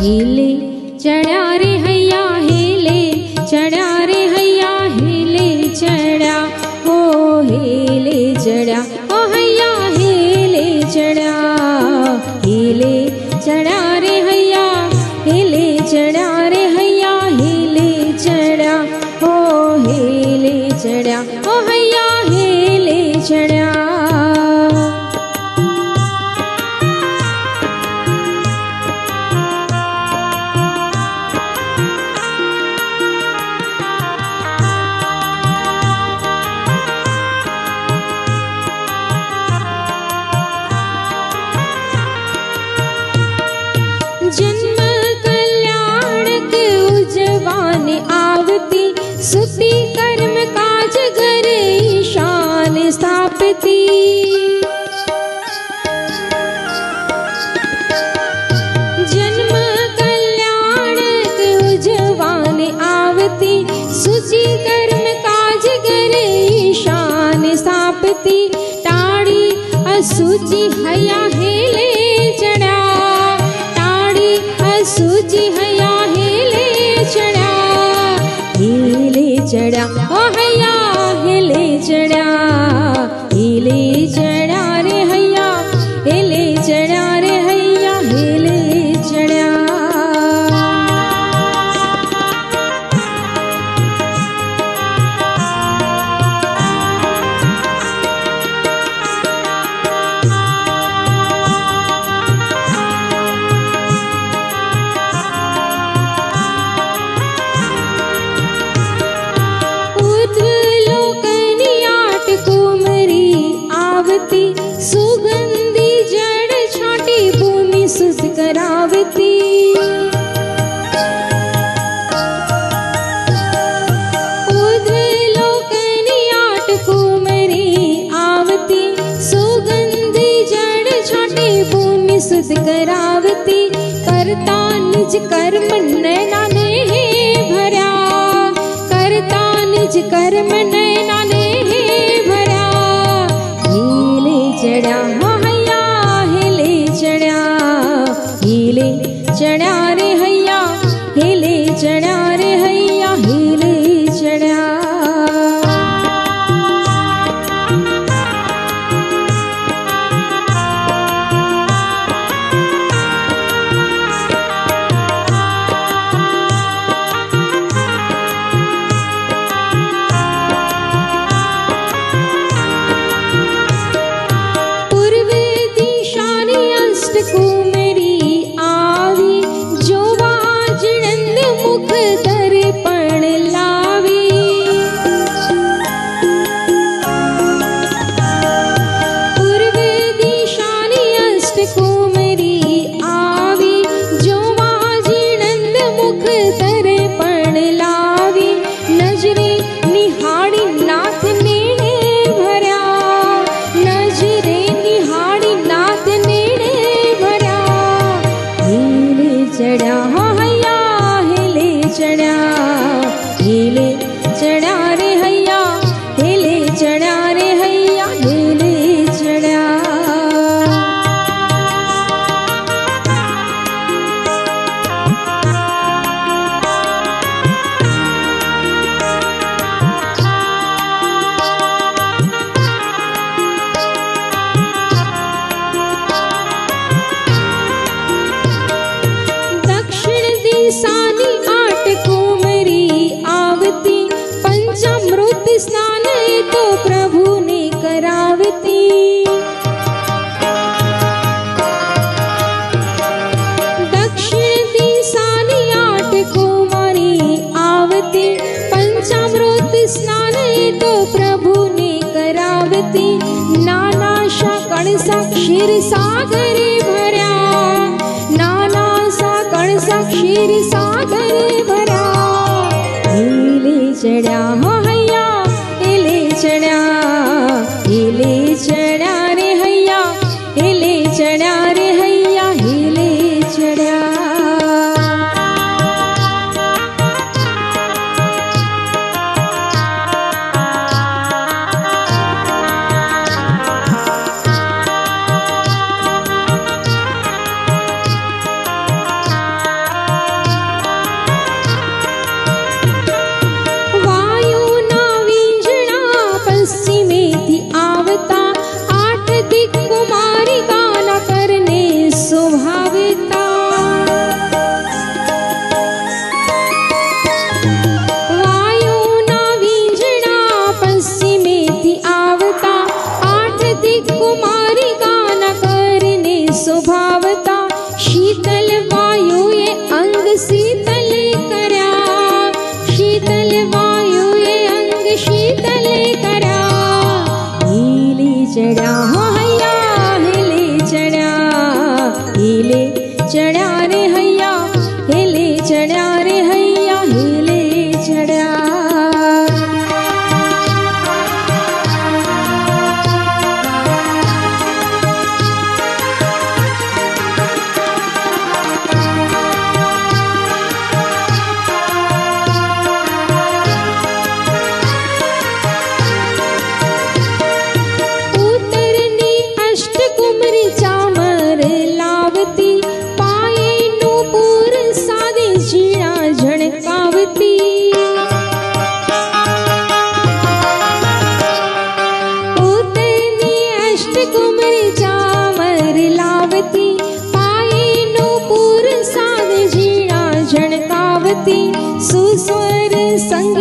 हिले चढ़ा रे हैया हिले चढ़ा रे हैया हिले चढ़ा ओ हिले चढ़ा ओ हैया हिले चढ़ा रे हैया हिले चढ़ा रे हैया हिले चढ़ा ओ हिले चढ़ा ओ हैया हिले चढ़ा। जन्म कल्याणक उजवान आवती सुती कर्म काज घर ईशान स्थापति। जन्म कल्याणक उजवान आवती सुची कर्म काज घर ईशान स्थापति। टाड़ी असुचि हया हेले चढ़ा सूची हैया हिले चढ़ा ओ हैया हिले चढ़ा रे हैया हिले चढ़ा रे हैया हिले चढ़ा। सुगंधी जड़ छाटी भूमि सुध करावती। लोकनी आट कुमरी आवती सुगंधी जड़ छाटी भूमि सुध करावती। करता निज कर्म नैना ने भरा करता निज कर्म नैना ने भरा। चढ़ा हैया हिले चढ़ा रे हैया हिले चढ़ा रे हैया हिले चढ़ा। कुमरी आवी जो वाजनंद मुख दर्पण लावी। पूर्व दिशानी अष्ट कुमरी आवी जो वाजनंद मुख दर्पण लावी। नजरे निहाड़ी नाथ नेड़े भरा नजरे निहाड़ी नाथ चढ़ा हैया हिले चढ़ा रे हैया हिले चढ़ा रे हैया हिले चढ़ा। सानी आट कुमरी आवती पंचामृत स्नान तो प्रभु ने करावती। दक्षिण दिशानी आट कुमारी आवती पंचामृत स्नान तो प्रभु ने करावती। नाना शाकण सा क्षीर सागर भरा नाना साकण सा क्षीर सागर भरा। हिले चढ़ा हैया हिले चढ़ा रे हैया हिले चढ़ा रे हैया हिले चढ़ा।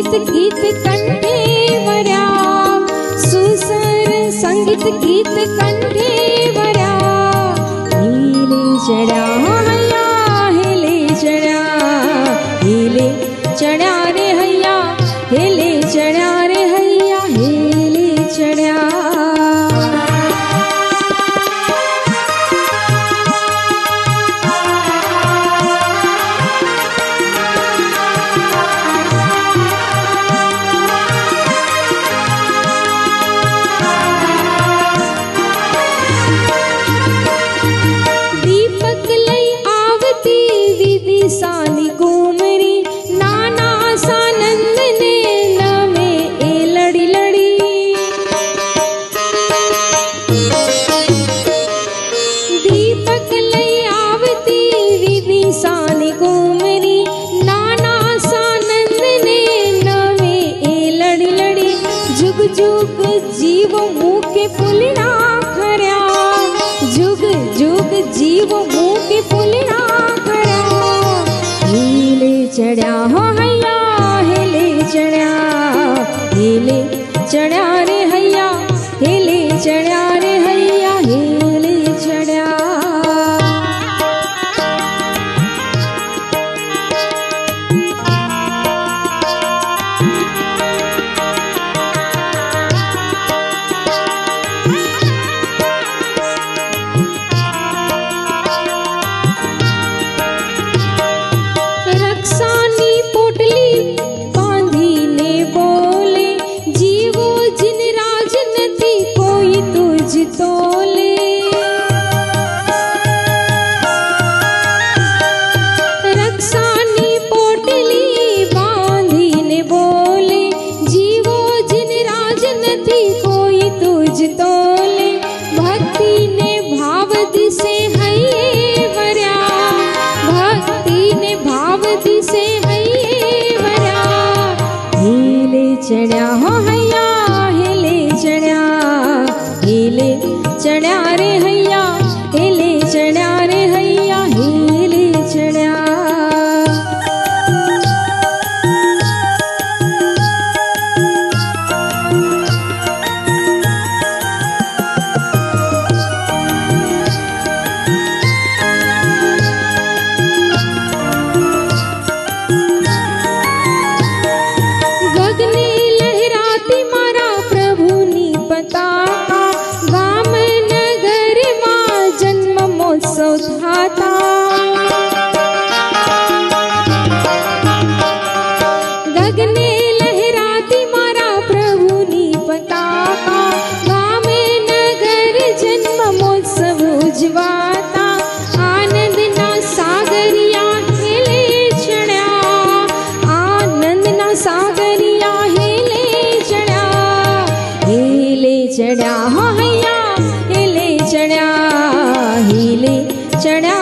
संगीत गीत कंठे वर्या, सुसर संगीत गीत कंठे वर्या, हिले चढ़्या हैया हिले चढ़्या, हिले चढ़्या रे हैया हिले चढ़्या रे हैया हिले चढ़्या। दीपक लई आवती विदिशानी घूमरी, नाना सानंद ने नमे ए लड़ी लड़ी। दीपक लई आवती विदिशानी घूमरी, नाना सानंद ने नमे ए लड़ी लड़ी। जुग जुग जीव मुके फुलना खर्या, जुग जुग जीव मुके फुलना खर्या, हिले चढ़्या हो हैया हिले चढ़्या, हिले चढ़्या रे हैया हिले चढ़्या रे हैया हिले चढ़्या। रक्षानी पोटली बांधीने बोले, जीवो जिन राजनती कोई तुझ तोले। रक्षानी पोटली बांधीने बोले, जीवो जिन राजनती कोई तुझ तोले। भक्ति ने भाव दिसे हैये वर्या, भक्ति ने भाव दिसे हैये वर्या, हिले चढ़्या हो हैया हिले चढ़्या, हिले चढ़्या रे हैया हिले चढ़्या रे हैया हिले चढ़्या। गगने लहराती मारा प्रभुनी पताका, गाम नगर मां जन्म महोत्सव थाता। गगने लहराती मारा प्रभुनी पताका, गाम नगर जन्म महोत्सव उजवाता। आनंद ना सागरिया हिले चढ़्या, आनंद ना सागरिया हिले चढ़्या, हिले चढ़्या हो हैया हिले चढ़्या, हिले चढ़्या